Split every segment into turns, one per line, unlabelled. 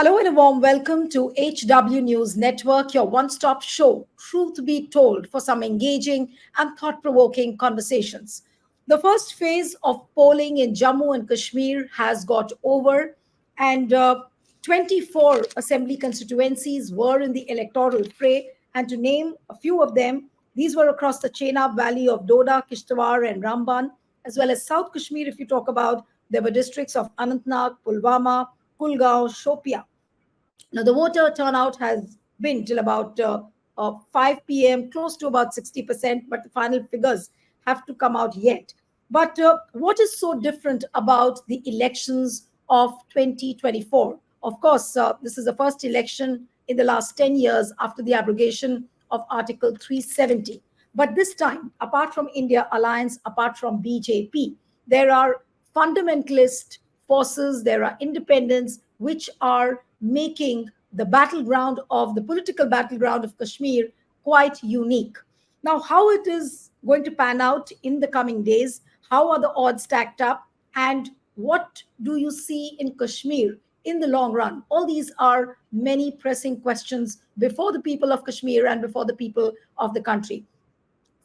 Hello and a warm welcome to HW News Network, your one-stop show, truth be told, for some engaging and thought-provoking conversations. The first phase of polling in Jammu and Kashmir has got over, and 24 assembly constituencies were in the electoral fray. And to name a few of them, these were across the Chenab Valley of Doda, Kishtwar, and Ramban, as well as South Kashmir. If you talk about, there were districts of Anantnag, Pulwama, Kulgaon, Shopia. Now, the voter turnout has been till about 5 p.m., close to about 60%, but the final figures have to come out yet. But what is so different about the elections of 2024? Of course, this is the first election in the last 10 years after the abrogation of Article 370. But this time, apart from India Alliance, apart from BJP, there are fundamentalist forces, there are independents which are making the battleground of the political battleground of Kashmir quite unique. Now, how it is going to pan out in the coming days, how are the odds stacked up, and what do you see in Kashmir in the long run? All these are many pressing questions before the people of Kashmir and before the people of the country.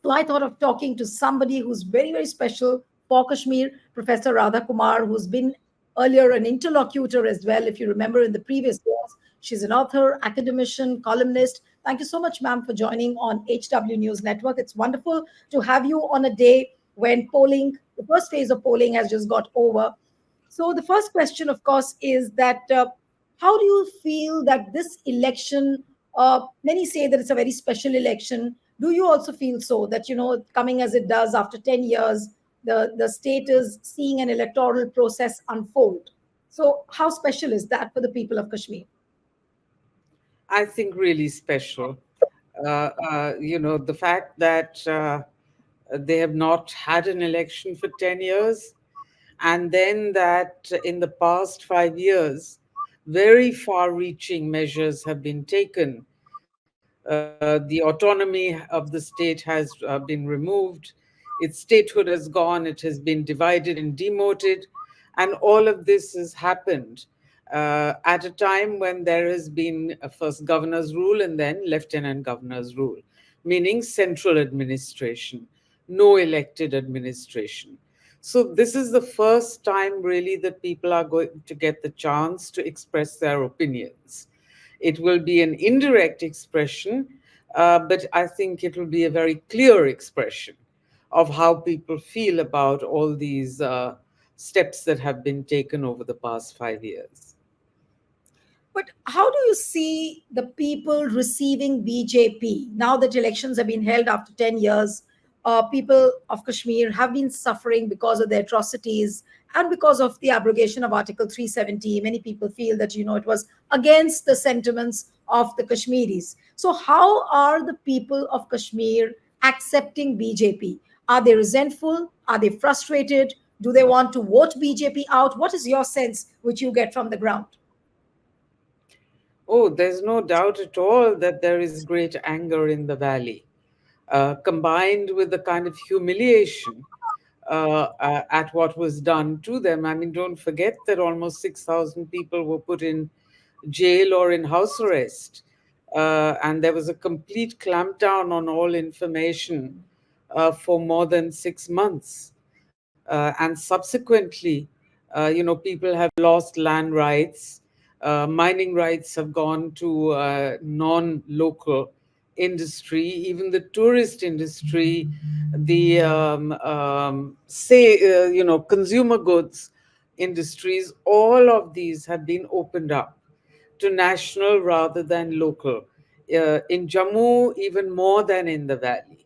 So I thought of talking to somebody who's very, very special for Kashmir, Professor Radha Kumar, who's been earlier an interlocutor as well, if you remember in the previous years. She's an author, academician, columnist. Thank you so much, ma'am, for joining on HW News Network. It's wonderful to have you on a day when polling, the first phase of polling has just got over. So the first question, of course, is that how do you feel that this election, many say that it's a very special election. Do you also feel so that, coming as it does after 10 years, the state is seeing an electoral process unfold? So how special is that for the people of Kashmir?
I think really special. The fact that they have not had an election for 10 years, and then that in the past 5 years, very far reaching measures have been taken. The autonomy of the state has been removed, its statehood has gone, it has been divided and demoted, and all of this has happened at a time when there has been a first governor's rule and then lieutenant governor's rule, meaning central administration, no elected administration. So this is the first time really that people are going to get the chance to express their opinions. It will be an indirect expression, but I think it will be a very clear expression of how people feel about all these steps that have been taken over the past 5 years.
But how do you see the people receiving BJP now that elections have been held after 10 years? People of Kashmir have been suffering because of the atrocities and because of the abrogation of Article 370. Many people feel that, it was against the sentiments of the Kashmiris. So, how are the people of Kashmir accepting BJP? Are they resentful? Are they frustrated? Do they want to vote BJP out? What is your sense which you get from the ground?
Oh, there's no doubt at all that there is great anger in the valley, combined with the kind of humiliation at what was done to them. I mean, don't forget that almost 6,000 people were put in jail or in house arrest. And there was a complete clampdown on all information for more than 6 months. And subsequently, people have lost land rights. Mining rights have gone to non-local industry, even the tourist industry, the consumer goods industries. All of these have been opened up to national rather than local. In Jammu, even more than in the valley.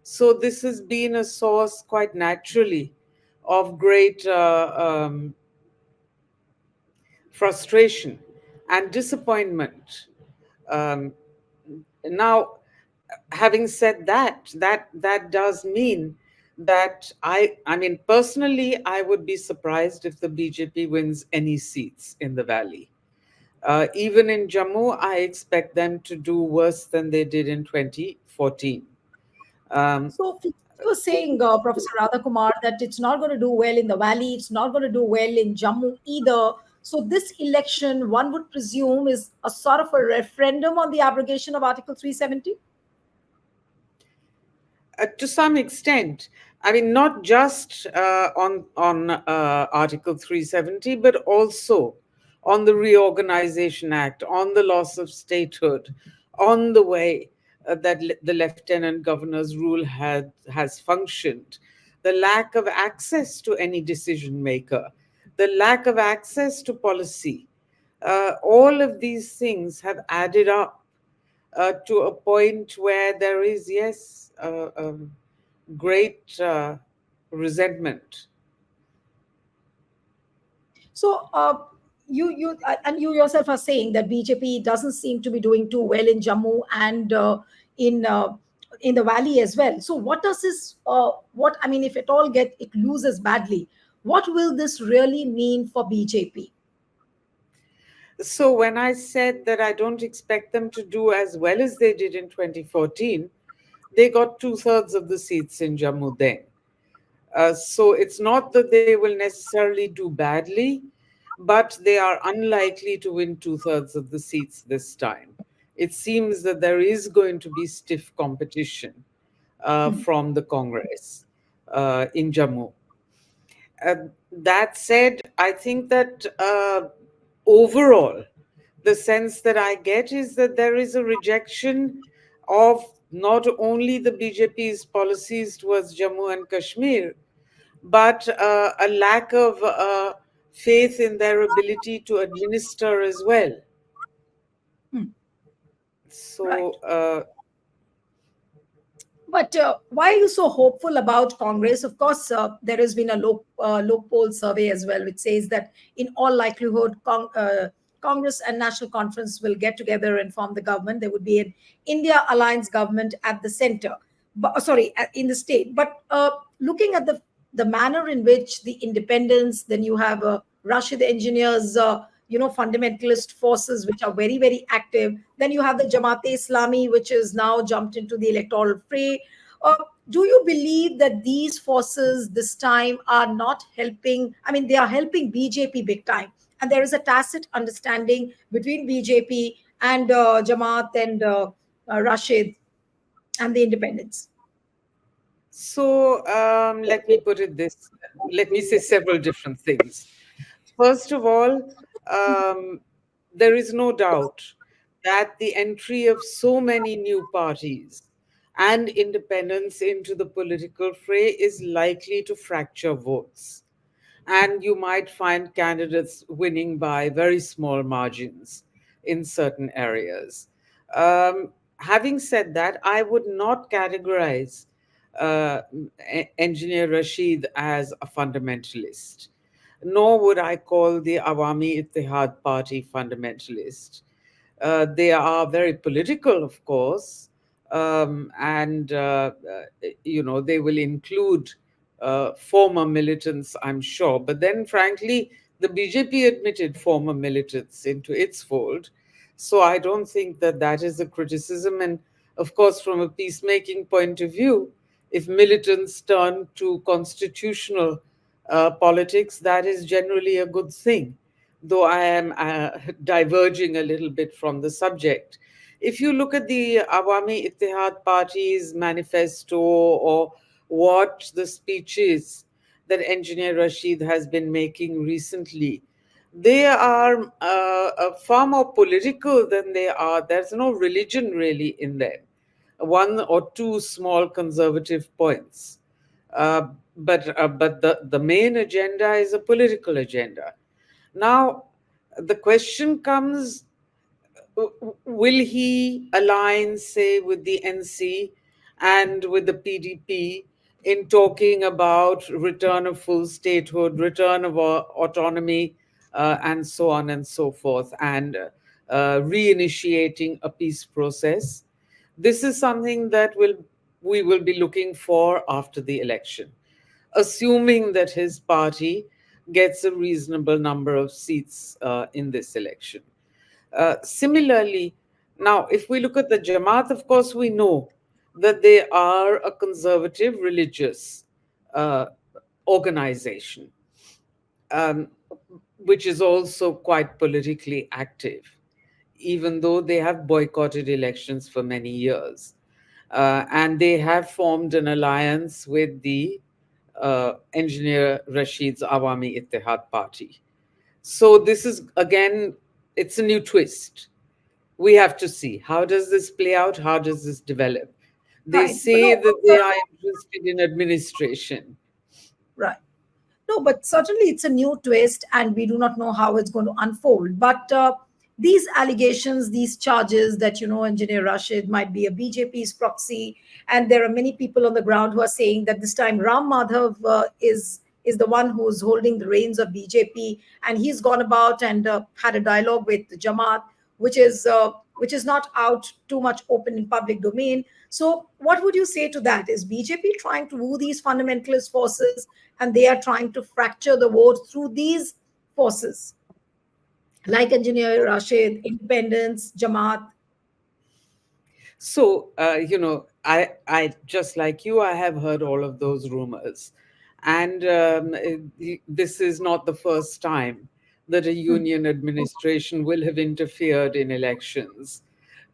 So this has been a source quite naturally of great frustration and disappointment. Um, Now, having said that, that does mean that I mean, personally, I would be surprised if the BJP wins any seats in the valley. Even in Jammu, I expect them to do worse than they did in 2014. Um,
So you were saying, Professor Radha Kumar, that it's not going to do well in the valley. It's not going to do well in Jammu either. So this election, one would presume, is a sort of a referendum on the abrogation of Article 370.
To some extent. I mean, not just on Article 370, but also on the Reorganization Act, on the loss of statehood, on the way that the lieutenant governor's rule has functioned, the lack of access to any decision maker, the lack of access to policy. All of these things have added up to a point where there is, yes, great resentment.
So and you yourself are saying that BJP doesn't seem to be doing too well in Jammu and in uh, in the valley as well. So what does this? What I mean, if it all it loses badly, what will this really mean for BJP?
So when I said that I don't expect them to do as well as they did in 2014, they got two-thirds of the seats in Jammu then. So it's not that they will necessarily do badly, but they are unlikely to win two-thirds of the seats this time. It seems that there is going to be stiff competition from the Congress in Jammu. Uh, that said, I think that overall, the sense that I get is that there is a rejection of not only the BJP's policies towards Jammu and Kashmir, but a lack of faith in their ability to administer as well.
Hmm. Right.
So,
But why are you so hopeful about Congress? Of course, there has been a low poll survey as well, which says that in all likelihood, Congress and National Conference will get together and form the government. There would be an India alliance government at the center, but, in the state. But looking at the manner in which the independents, then you have Rashid engineers, fundamentalist forces which are very, very active. Then you have the Jamaat-e Islami, which is now jumped into the electoral fray. Uh, do you believe that these forces this time are not helping? I mean, they are helping BJP big time. And there is a tacit understanding between BJP and Jamaat and Rashid and the independents.
let me put it this, let me say several different things. First of all, um, there is no doubt that the entry of so many new parties and independents into the political fray is likely to fracture votes. And you might find candidates winning by very small margins in certain areas. Having said that, I would not categorize Engineer Rashid as a fundamentalist, nor would I call the Awami Ittihad Party fundamentalist. They are very political, of course, and they will include former militants, I'm sure. But then, frankly, the BJP admitted former militants into its fold, so I don't think that that is a criticism. And of course, from a peacemaking point of view, if militants turn to constitutional politics, that is generally a good thing, though I am diverging a little bit from the subject. If you look at the Awami Ittihad Party's manifesto or watch the speeches that Engineer Rashid has been making recently, they are far more political than they are. There's no religion really in them. One or two small conservative points. Uh, but the main agenda is a political agenda. Now, the question comes, will he align, say, with the NC and with the PDP in talking about return of full statehood, return of autonomy, and so on and so forth, and reinitiating a peace process? This is something that we will be looking for after the election, assuming that his party gets a reasonable number of seats in this election. Similarly, now, if we look at the Jamaat, of course, we know that they are a conservative religious uh, organization. Um, which is also quite politically active, even though they have boycotted elections for many years. And they have formed an alliance with the engineer Rashid's Awami Ittihad Party. So this is again, it's a new twist. We have to see how does this play out, how does this develop. They
Right. But
say
no,
that they are interested in administration.
right. No, but certainly it's a new twist, and we do not know how it's going to unfold. But these allegations, these charges that, Engineer Rashid might be a BJP's proxy, and there are many people on the ground who are saying that this time Ram Madhav is the one who's holding the reins of BJP, and he's gone about and had a dialogue with Jamaat, which is not out too much open in public domain. So, what would you say to that? Is BJP trying to woo these fundamentalist forces, and they are trying to fracture the vote through these forces like Engineer Rashid, Independence, Jamaat?
So, I just like you, I have heard all of those rumors, and this is not the first time that a
Hmm,
union administration will have interfered in elections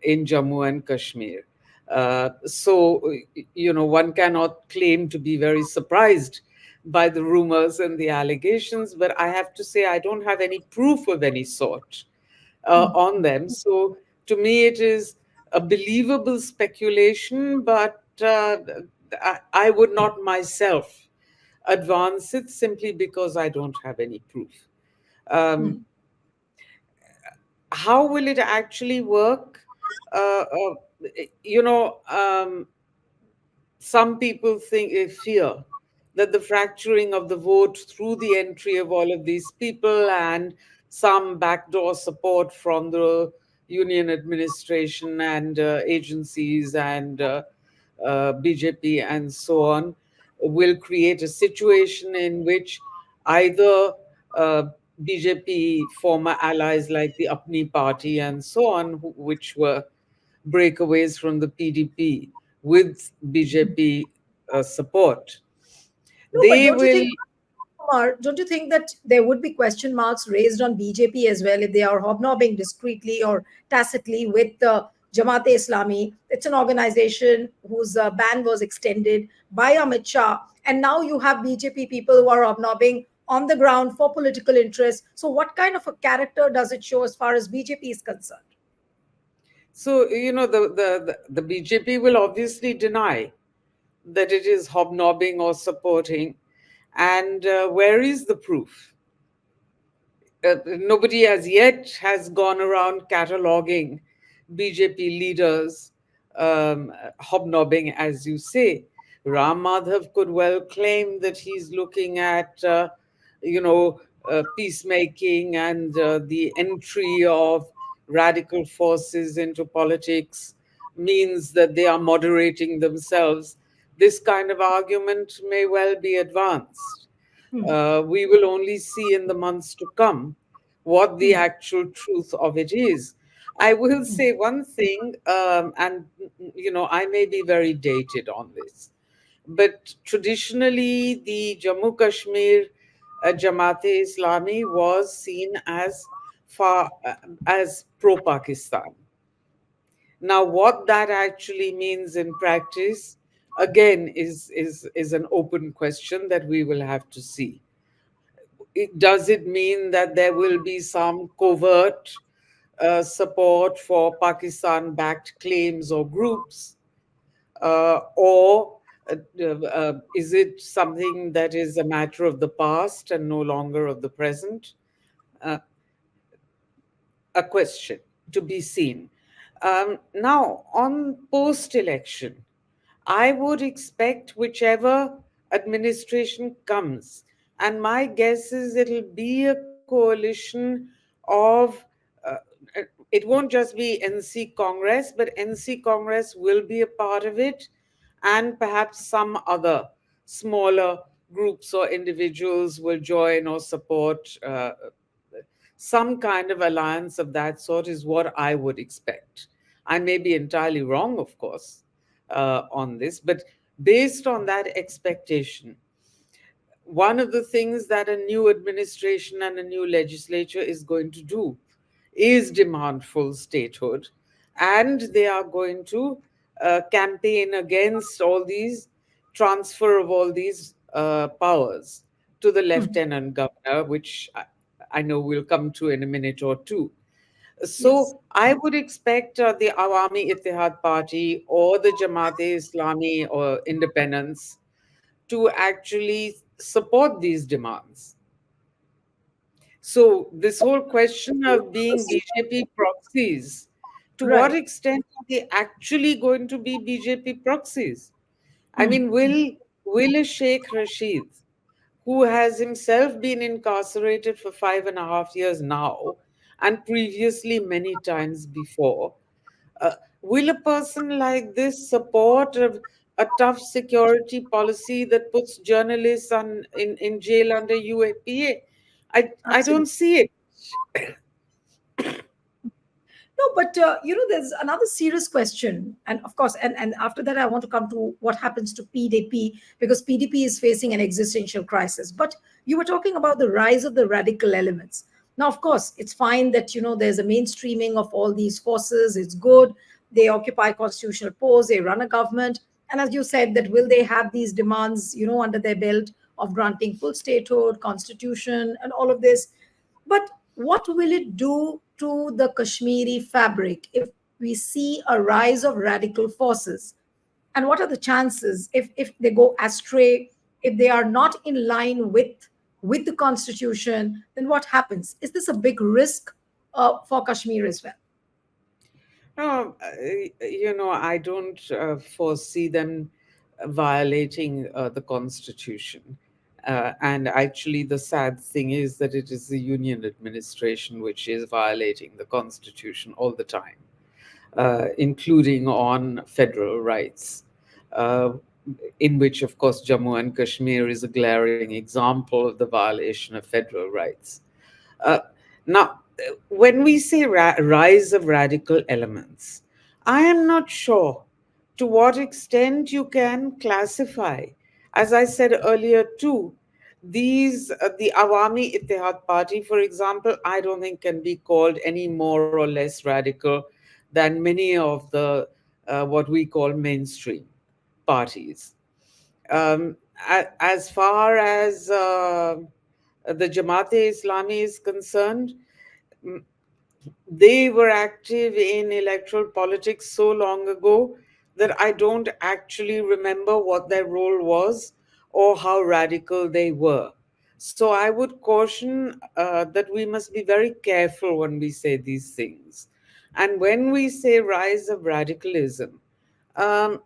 in Jammu and Kashmir. One cannot claim to be very surprised by the rumors and the allegations, but I have to say I don't have any proof of any sort
hmm,
on them. So to me, it is a believable speculation, but I would not myself advance it simply because I don't have any proof. Um,
hmm,
how will it actually work? Uh, uh, you know, some people fear that the fracturing of the vote through the entry of all of these people and some backdoor support from the union administration and agencies and BJP and so on will create a situation in which either uh, BJP former allies like the Apni party and so on, which were breakaways from the PDP with BJP support,
no, but
they
don't you
will.
think, Omar, don't you think that there would be question marks raised on BJP as well if they are hobnobbing discreetly or tacitly with the Jamaat-e-Islami? It's an organization whose ban was extended by Amit Shah, and now you have BJP people who are hobnobbing on the ground for political interest. So, what kind of a character does it show as far as BJP is concerned?
So, the BJP will obviously deny that it is hobnobbing or supporting. And where is the proof? Nobody as yet has gone around cataloging BJP leaders hobnobbing, as you say. Ram Madhav could well claim that he's looking at, peacemaking and the entry of radical forces into politics means that they are moderating themselves. This kind of argument may well be advanced.
Hmm,
We will only see in the months to come what the
hmm,
actual truth of it is. I will
hmm,
say one thing, and I may be very dated on this, but traditionally the Jammu Kashmir Jamaat-e Islami was seen as far as pro-Pakistan. Now, what that actually means in practice, again, is an open question that we will have to see. Does it mean that there will be some covert support for Pakistan backed claims or groups? Or is it something that is a matter of the past and no longer of the present? Uh, a question to be seen. Now, on post election, I would expect whichever administration comes, and my guess is it'll be a coalition of, uh, it won't just be NC Congress, but NC Congress will be a part of it, and perhaps some other smaller groups or individuals will join or support. Some kind of alliance of that sort is what I would expect. I may be entirely wrong, of course, on this, but based on that expectation, one of the things that a new administration and a new legislature is going to do is demand full statehood. And they are going to campaign against all these transfer of all these powers to the
Hmm.
lieutenant governor, which I know we'll come to in a minute or two.
Yes.
So I would expect the Awami Ittihad Party or the Jamaat-e Islami or independents to actually support these demands. So, this whole question of being BJP proxies, to what
Right.
extent are they actually going to be BJP proxies? I
Hmm.
mean, will a Sheikh Rashid, who has himself been incarcerated for 5.5 years now, and previously many times before, uh, will a person like this support a tough security policy that puts journalists in jail under UAPA? I don't
Absolutely.
see it.
No, but there's another serious question, and of course, and after that, I want to come to what happens to PDP, because PDP is facing an existential crisis. But you were talking about the rise of the radical elements. Now, of course, it's fine that there's a mainstreaming of all these forces. It's good. They occupy constitutional posts. They run a government, and as you said, that will they have these demands, under their belt of granting full statehood, constitution, and all of this? But what will it do to the Kashmiri fabric if we see a rise of radical forces? And what are the chances if they go astray, if they are not in line with the constitution, then what happens? Is this a big risk for Kashmir as well?
No, I don't foresee them violating the Constitution. And actually, the sad thing is that it is the union administration which is violating the Constitution all the time, including on federal rights, uh, in which, of course, Jammu and Kashmir is a glaring example of the violation of federal rights. Uh, Now, when we say rise of radical elements, I am not sure to what extent you can classify. As I said earlier, too, the Awami Ittihad Party, for example, I don't think can be called any more or less radical than many of the what we call mainstream parties. As far as the Jamaat-e-Islami is concerned, mm, they were active in electoral politics so long ago that I don't actually remember what their role was or how radical they were. So I would caution that we must be very careful when we say these things. And when we say rise of radicalism, um,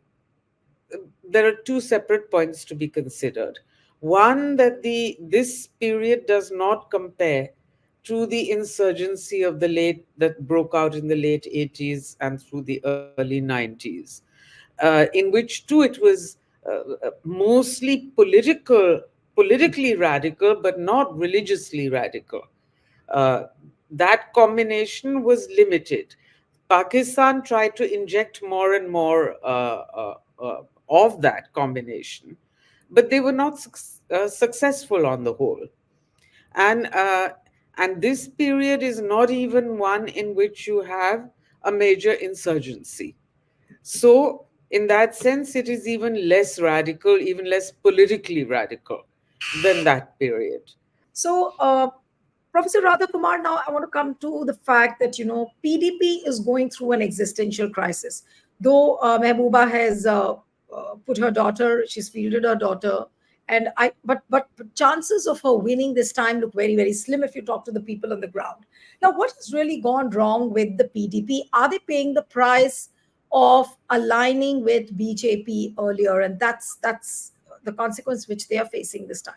there are two separate points to be considered. One, that the this period does not compare to the insurgency of the late that broke out in the late 80s and through the early 90s, in which too it was mostly politically radical, but not religiously radical. uh, that combination was limited. Pakistan tried to inject more and more of that combination, but they were not successful on the whole. And and this period is not even one in which you have a major insurgency. So, in that sense, it is even less radical, even less politically radical than that period.
So, Professor Radha Kumar, now I want to come to the fact that PDP is going through an existential crisis. Though Mehbooba has put her daughter, she's fielded her daughter, and but chances of her winning this time look very very slim if you talk to the people on the ground. Now, what has really gone wrong with the PDP? Are they paying the price of aligning with BJP earlier, and that's the consequence which they are facing this time?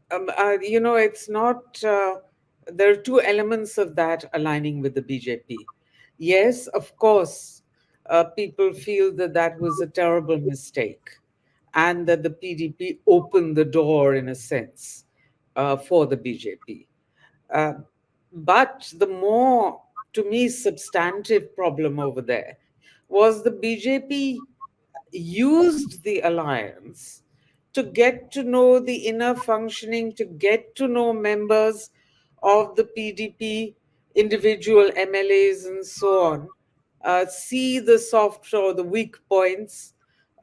It's not, there are two elements of that aligning with the BJP. Yes, of course, people feel that that was a terrible mistake and that the PDP opened the door, in a sense, for the BJP. Uh, but the more, to me, substantive problem over there was the BJP used the alliance to get to know the inner functioning, to get to know members of the PDP, individual MLAs, and so on, see the soft or the weak points,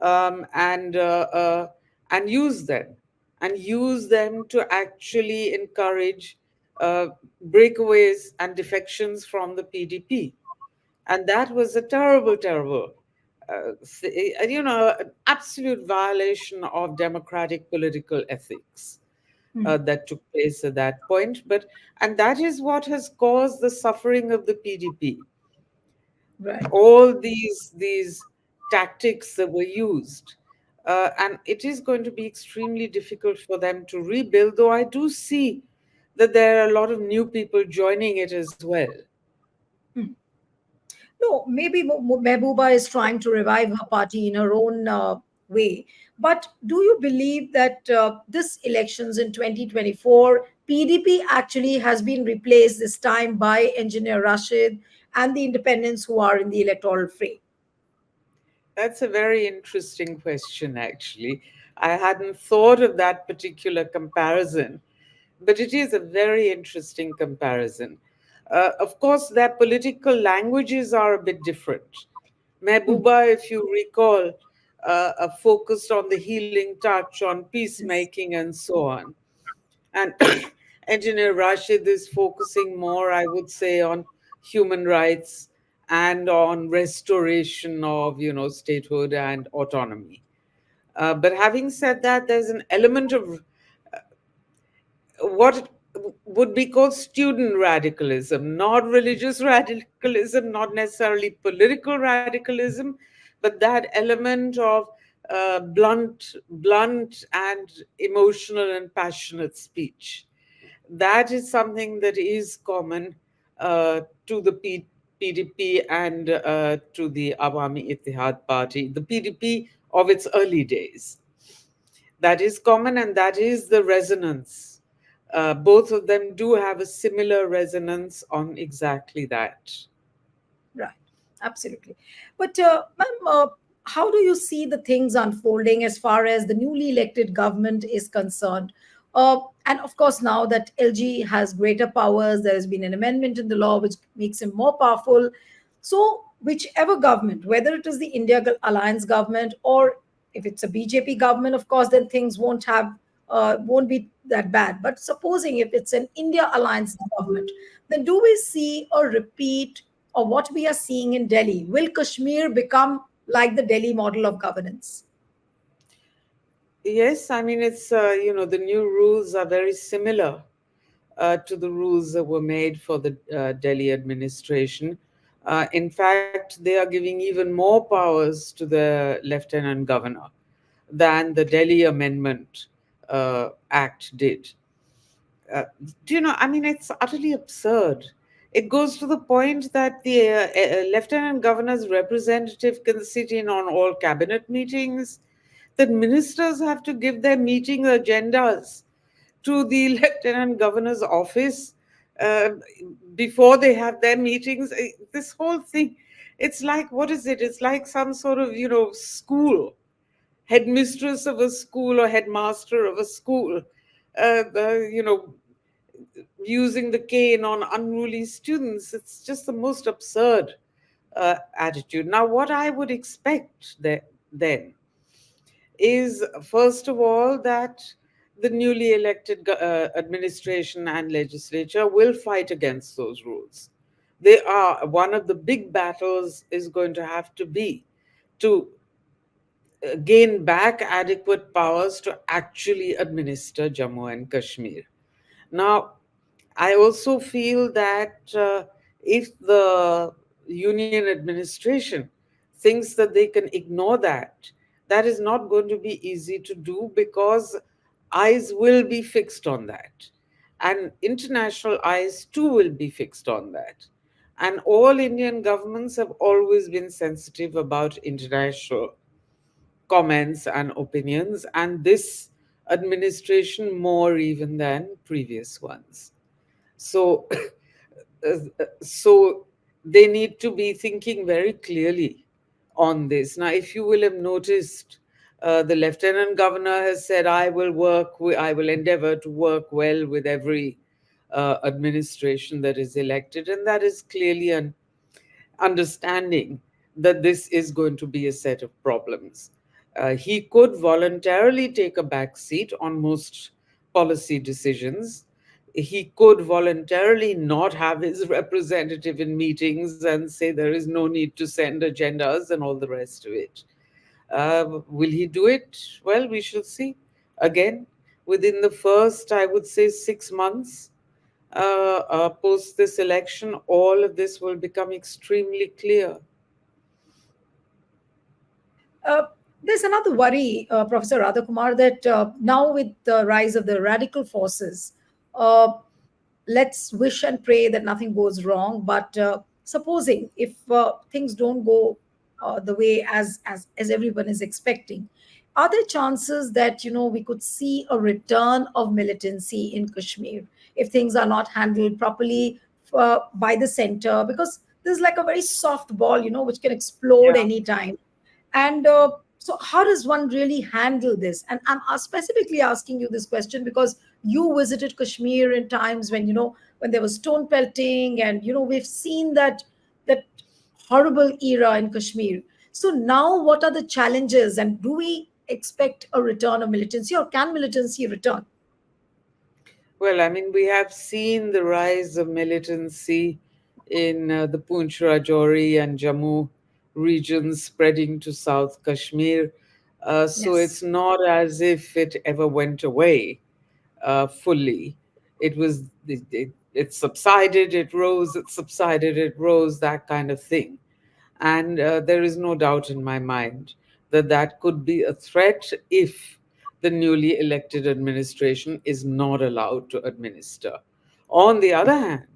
um, and uh, uh, and use them to actually encourage uh, breakaways and defections from the PDP. And that was a terrible, terrible, an absolute violation of democratic political ethics
Hmm.
that took place at that point. And that is what has caused the suffering of the PDP.
Right.
All these tactics that were used. And it is going to be extremely difficult for them to rebuild, though I do see that there are a lot of new people joining it as well.
No, maybe Mehbooba is trying to revive her party in her own way. But do you believe that this elections in 2024, PDP actually has been replaced this time by Engineer Rashid and the independents who are in the electoral fray?
That's a very interesting question, actually. I hadn't thought of that particular comparison, but it is a very interesting comparison. Of course, their political languages are a bit different. Mehbooba, if you recall, focused on the healing touch, on
Yes.
peacemaking, and so on. And Engineer Rashid is focusing more, I would say, on human rights and on restoration of, statehood and autonomy. But having said that, there's an element of what would be called student radicalism, not religious radicalism, not necessarily political radicalism, but that element of blunt and emotional and passionate speech. That is something that is common to the PDP and to the Awami Ittihad Party, the PDP of its early days. That is common, and that is the resonance. Both of them do have a similar resonance on exactly that.
Right, absolutely. But, ma'am, how do you see the things unfolding as far as the newly elected government is concerned? And of course, now that LG has greater powers, there has been an amendment in the law which makes him more powerful. So, whichever government, whether it is the India Alliance government or if it's a BJP government, of course, then things won't be that bad. But supposing if it's an India Alliance government, then do we see a repeat of what we are seeing in Delhi? Will Kashmir become like the Delhi model of governance?
Yes, I mean, the new rules are very similar to the rules that were made for the Delhi administration. In fact, they are giving even more powers to the lieutenant governor than the Delhi Amendment Act did. Uh, do you know? I mean, it's utterly absurd. It goes to the point that the lieutenant governor's representative can sit in on all cabinet meetings, that ministers have to give their meeting agendas to the lieutenant governor's office uh, before they have their meetings. This whole thing, it's like, what is it? It's like some sort of, school, headmistress of a school or headmaster of a school, using the cane on unruly students. It's just the most absurd attitude. Now, what I would expect then is, first of all, that the newly elected administration and legislature will fight against those rules. They are one of the big battles is going to have to be to gain back adequate powers to actually administer Jammu and Kashmir. Now, I also feel that if the union administration thinks that they can ignore that, that is not going to be easy to do, because eyes will be fixed on that. And international eyes too will be fixed on that. And all Indian governments have always been sensitive about international comments and opinions, and this administration more even than previous ones. So, so they need to be thinking very clearly on this. Now, if you will have noticed, The lieutenant governor has said, I will endeavor to work well with every administration that is elected. And that is clearly an understanding that this is going to be a set of problems. He could voluntarily take a back seat on most policy decisions. He could voluntarily not have his representative in meetings and say there is no need to send agendas and all the rest of it. Will he do it? Well, we shall see. Again, within the first, I would say, 6 months post this election, all of this will become extremely clear.
Uh, there's another worry, Professor Radha Kumar, that now with the rise of the radical forces, uh, let's wish and pray that nothing goes wrong. But supposing if things don't go the way as everyone is expecting, are there chances that we could see a return of militancy in Kashmir if things are not handled properly by the center? Because this is like a very soft ball, which can explode
Yeah.
anytime. And so, how does one really handle this? And I'm specifically asking you this question because you visited Kashmir in times when there was stone pelting, and we've seen that horrible era in Kashmir. So now, what are the challenges, and do we expect a return of militancy, or can militancy return?
Well, I mean, we have seen the rise of militancy in the Poonch Rajouri and Jammu regions spreading to South Kashmir. So it's
Yes.
not as if it ever went away fully. It subsided, it rose, it subsided, it rose, that kind of thing. And there is no doubt in my mind that that could be a threat if the newly elected administration is not allowed to administer. On the other hand,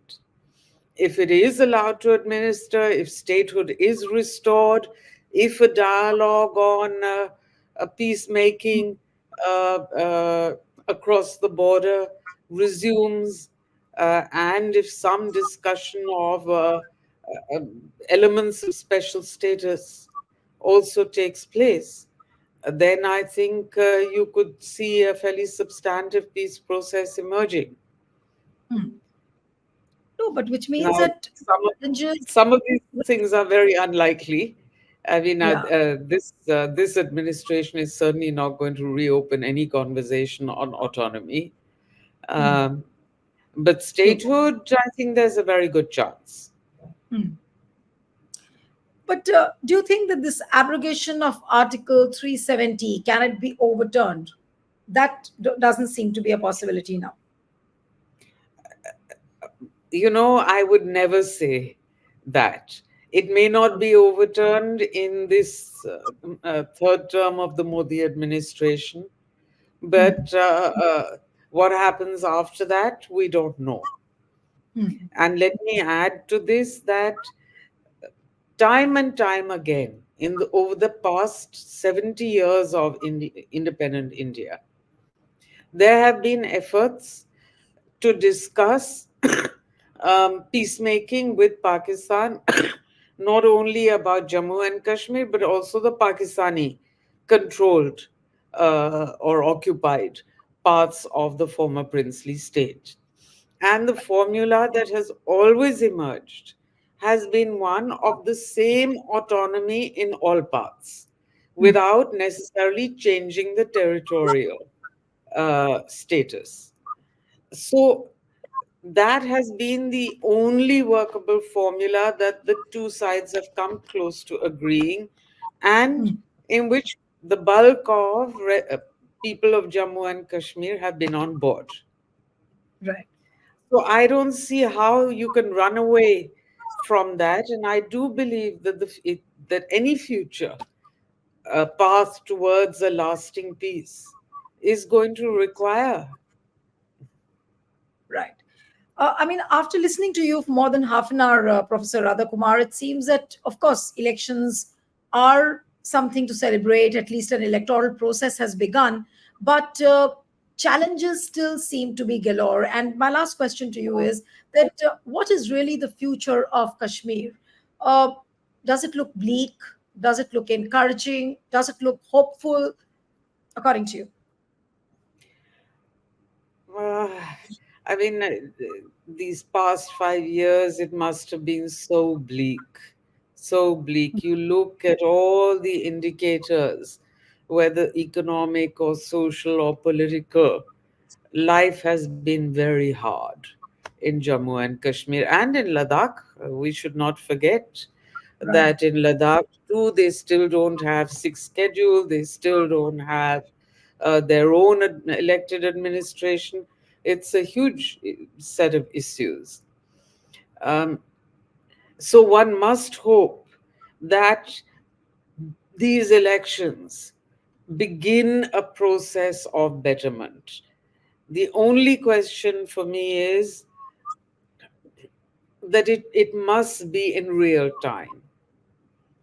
if it is allowed to administer, if statehood is restored, if a dialogue on peacemaking across the border resumes, and if some discussion of uh, elements of special status also takes place, then I think you could see a fairly substantive peace process emerging.
Hmm. No, but which means
Now,
that
some of,
challenges.
some of these things are very unlikely. I mean,
Yeah.
this administration is certainly not going to reopen any conversation on autonomy.
Hmm.
Um, but
True.
statehood, I think there's a very good chance.
Hmm. But do you think that this abrogation of Article 370 can it be overturned? That doesn't seem to be a possibility now.
I would never say that. It may not be overturned in this third term of the Modi administration,
Hmm.
but what happens after that, we don't know.
Hmm.
And let me add to this that time and time again, over the past 70 years of independent India, there have been efforts to discuss peacemaking with Pakistan, not only about Jammu and Kashmir, but also the Pakistani controlled or occupied parts of the former princely state. And the formula that has always emerged has been one of the same autonomy in all parts,
Hmm.
without necessarily changing the territorial status. So that has been the only workable formula that the two sides have come close to agreeing, and
Hmm.
in which the bulk of people of Jammu and Kashmir have been on board.
Right.
So I don't see how you can run away from that, and I do believe that that any future path towards a lasting peace is going to require.
Right. I mean, after listening to you for more than half an hour, Professor Radha Kumar, it seems that, of course, elections are something to celebrate. At least an electoral process has begun, but challenges still seem to be galore. And my last question to you is that what is really the future of Kashmir? Uh, does it look bleak? Does it look encouraging? Does it look hopeful? according to you?
Uh, I mean, these past 5 years, it must have been so bleak, so bleak. You look at all the indicators, whether economic or social or political, life has been very hard in Jammu and Kashmir and in Ladakh. We should not forget
Right.
that in Ladakh too, they still don't have sixth schedule. They still don't have their own elected administration. It's a huge set of issues. Um, so one must hope that these elections begin a process of betterment. The only question for me is that it must be in real time.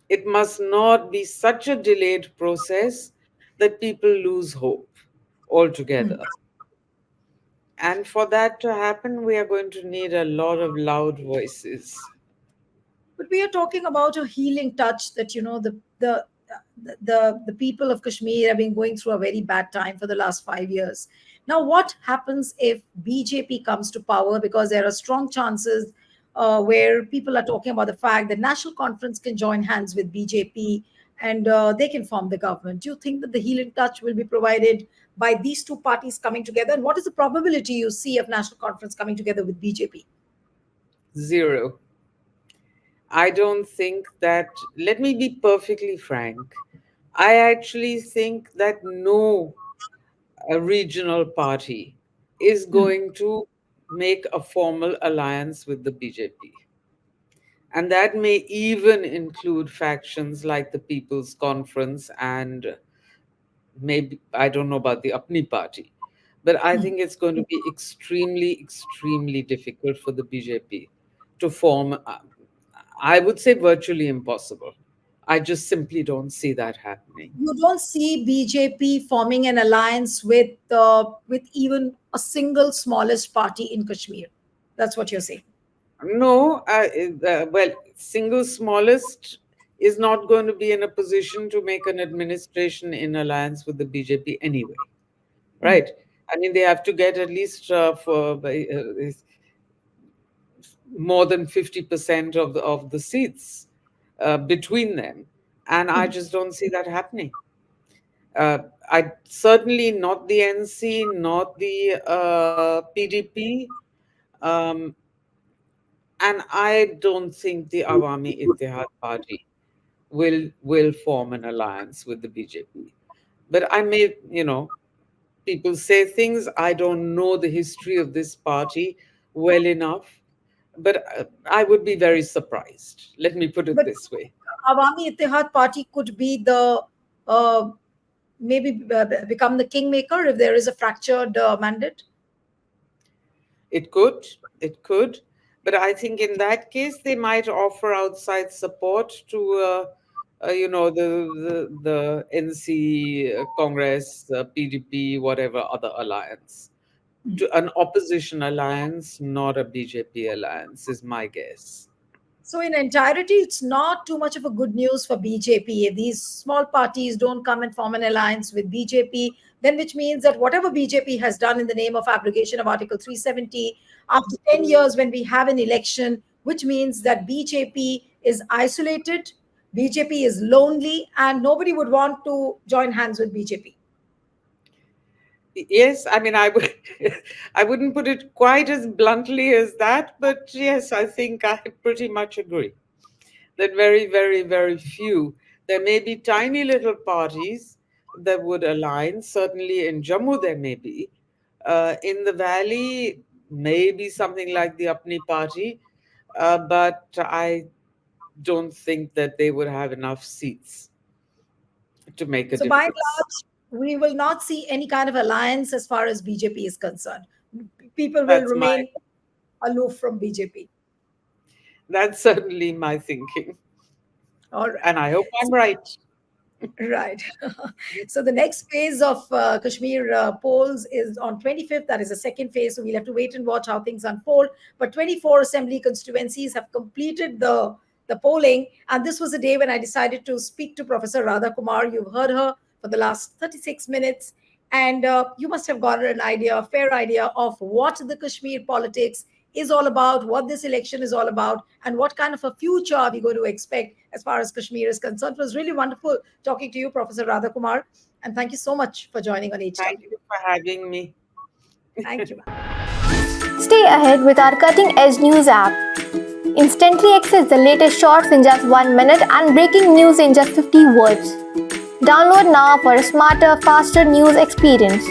It must not be such a delayed process that people lose hope altogether. And for that to happen, we are going to need a lot of loud voices.
But we are talking about a healing touch that, the people of Kashmir have been going through a very bad time for the last 5 years. Now, what happens if BJP comes to power? Because there are strong chances where people are talking about the fact that National Conference can join hands with BJP and they can form the government. Do you think that the healing touch will be provided by these two parties coming together? And what is the probability you see of National Conference coming together with BJP?
Zero. I don't think that, let me be perfectly frank, I actually think that no regional party is going to make a formal alliance with the BJP. And that may even include factions like the People's Conference and maybe, I don't know about the Apni party. But I think it's going to be extremely, extremely difficult for the BJP to form, I would say virtually impossible. I just simply don't see that happening.
You don't see BJP forming an alliance with even a single smallest party in Kashmir. That's what you're saying.
No, well, single smallest is not going to be in a position to make an administration in alliance with the BJP anyway, right? I mean, they have to get at least more than 50% of the seats between them, and I just don't see that happening. I certainly not the NC, not the PDP, um, and I don't think the Awami Ittihad Party will form an alliance with the BJP. But I may, people say things. I don't know the history of this party well enough, but I would be very surprised. Let me put it
But
this way.
Awami Ittihad Party could be the uh, maybe become the kingmaker if there is a fractured mandate.
It could, it could, but I think in that case they might offer outside support to, the NC, Congress, PDP, whatever other alliance, to an opposition alliance, not a BJP alliance, is my guess.
So, in entirety, it's not too much of a good news for BJP. If these small parties don't come and form an alliance with BJP, then which means that whatever BJP has done in the name of abrogation of Article 370, after 10 years when we have an election, which means that BJP is isolated, BJP is lonely, and nobody would want to join hands with BJP.
Yes, I mean, I would, I wouldn't put it quite as bluntly as that, but yes, I think I pretty much agree that very, very, very few. There may be tiny little parties that would align. Certainly in Jammu, there may be. In the valley, maybe something like the Apni party, but I don't think that they would have enough seats to make a
So, by and
difference.
large, we will not see any kind of alliance as far as BJP is concerned. People will
That's my,
remain aloof from BJP.
that's certainly my thinking.
All right.
And I hope I'm right.
Right. So the next phase of Kashmir polls is on 25th. That is the second phase. So we'll have to wait and watch how things unfold. But 24 assembly constituencies have completed the polling. And this was the day when I decided to speak to Professor Radha Kumar. You've heard her for for the last 36 minutes. And you must have gotten an idea, a fair idea of what the Kashmir politics is all about, what this election is all about, and what kind of a future are we going to expect as far as Kashmir is concerned. It was really wonderful talking to you, Professor Radha Kumar. And thank you so much for joining on
Thank
HW.
you for having me.
Thank you, ma'am.
Stay ahead with our cutting edge news app. Instantly access the latest shorts in just 1 minute and breaking news in just 50 words. Download now for a smarter, faster news experience.